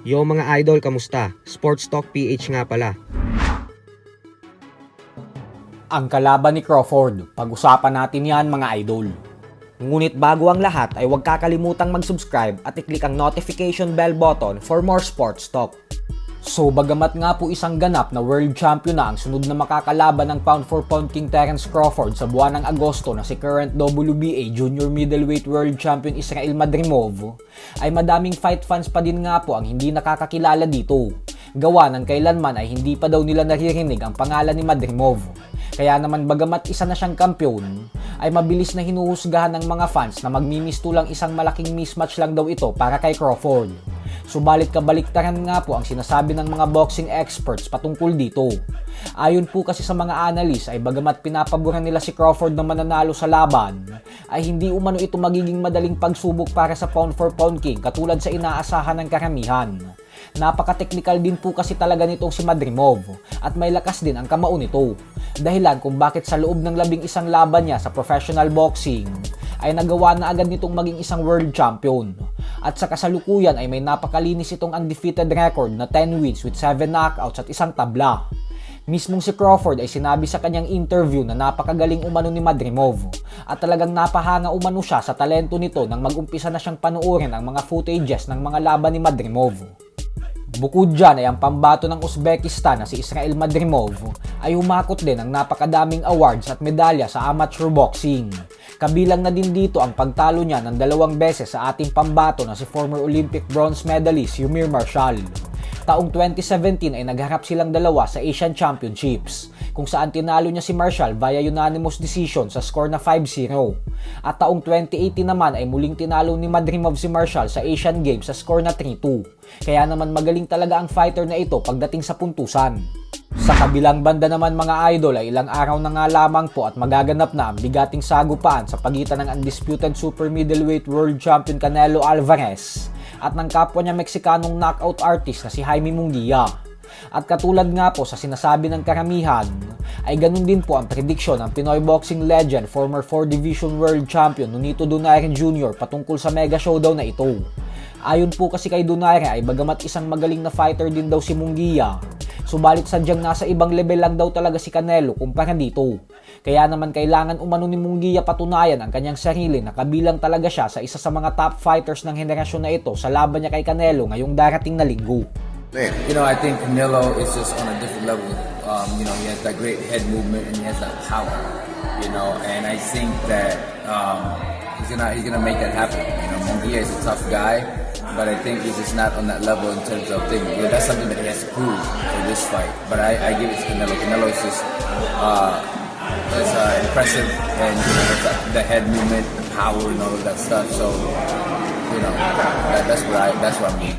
Yo mga idol, kamusta? Sports Talk PH nga pala. Ang kalaban ni Crawford, pag-usapan natin yan mga idol. Ngunit bago ang lahat ay huwag kakalimutang mag-subscribe at i-click ang notification bell button for more sports talk. So bagamat nga po isang ganap na world champion na ang sunod na makakalaban ng pound for pound king Terence Crawford sa buwan ng Agosto na si current WBA junior middleweight world champion Israel Madrimov, ay madaming fight fans pa din nga po ang hindi nakakakilala dito. Gawa ng kailanman ay hindi pa daw nila naririnig ang pangalan ni Madrimov. Kaya naman bagamat isa na siyang kampiyon, ay mabilis na hinuhusgahan ng mga fans na magmimisto lang isang malaking mismatch lang daw ito para kay Crawford. Subalit kabaliktaran nga po ang sinasabi ng mga boxing experts patungkol dito. Ayon po kasi sa mga analyst ay bagamat pinapaboran nila si Crawford na mananalo sa laban, ay hindi umano ito magiging madaling pagsubok para sa pound for pound king katulad sa inaasahan ng karamihan. Napaka-technical din po kasi talaga nitong si Madrimov at may lakas din ang kamao nito. Dahilan kung bakit sa loob ng 11 laban niya sa professional boxing ay nagawa na agad nitong maging isang world champion. At sa kasalukuyan ay may napakalinis itong undefeated record na 10 wins with 7 knockouts at isang tabla. Mismong si Crawford ay sinabi sa kanyang interview na napakagaling umano ni Madrimov at talagang napahanga umano siya sa talento nito nang mag-umpisa na siyang panuorin ang mga footages ng mga laban ni Madrimov. Bukod dyan ay ang pambato ng Uzbekistan na si Israel Madrimov ay humakot din ng napakadaming awards at medalya sa amateur boxing. Kabilang na din dito ang pagtalo niya ng 2 beses sa ating pambato na si former Olympic bronze medalist Yumir Marshall. Taong 2017 ay nagharap silang dalawa sa Asian Championships kung saan tinalo niya si Marshall via unanimous decision sa score na 5-0. At taong 2018 naman ay muling tinalo ni Madrimov si Marshall sa Asian Games sa score na 3-2. Kaya naman magaling talaga ang fighter na ito pagdating sa puntusan. Sa kabilang banda naman mga idol ay ilang araw na nga lamang po at magaganap na ang bigating sagupaan sa pagitan ng undisputed super middleweight world champion Canelo Alvarez at ng kapwa niya Meksikanong knockout artist na si Jaime Munguia. At katulad nga po sa sinasabi ng karamihan, ay ganun din po ang prediksyon ng Pinoy boxing legend, former 4-division world champion Nonito Donaire Jr. patungkol sa mega showdown na ito. Ayon po kasi kay Donaire ay bagamat isang magaling na fighter din daw si Munguia, subalit sadyang nasa ibang level lang daw talaga si Canelo kumpara dito. Kaya naman kailangan umano ni Munguia patunayan ang kanyang sarili na kabilang talaga siya sa isa sa mga top fighters ng henerasyon na ito sa laban niya kay Canelo ngayong darating na linggo. You know, I think Canelo is just on a different level. You know, he has that great head movement and he has that power. You know, and I think that he's gonna make that happen. You know, Munguia is a tough guy, but I think he's just not on that level in terms of things. You know, that's something that he has to prove for this fight. But I give it to Canelo. Canelo is just impressive, and you know, the head movement, the power, and all of that stuff. So, you know, that's what I'm.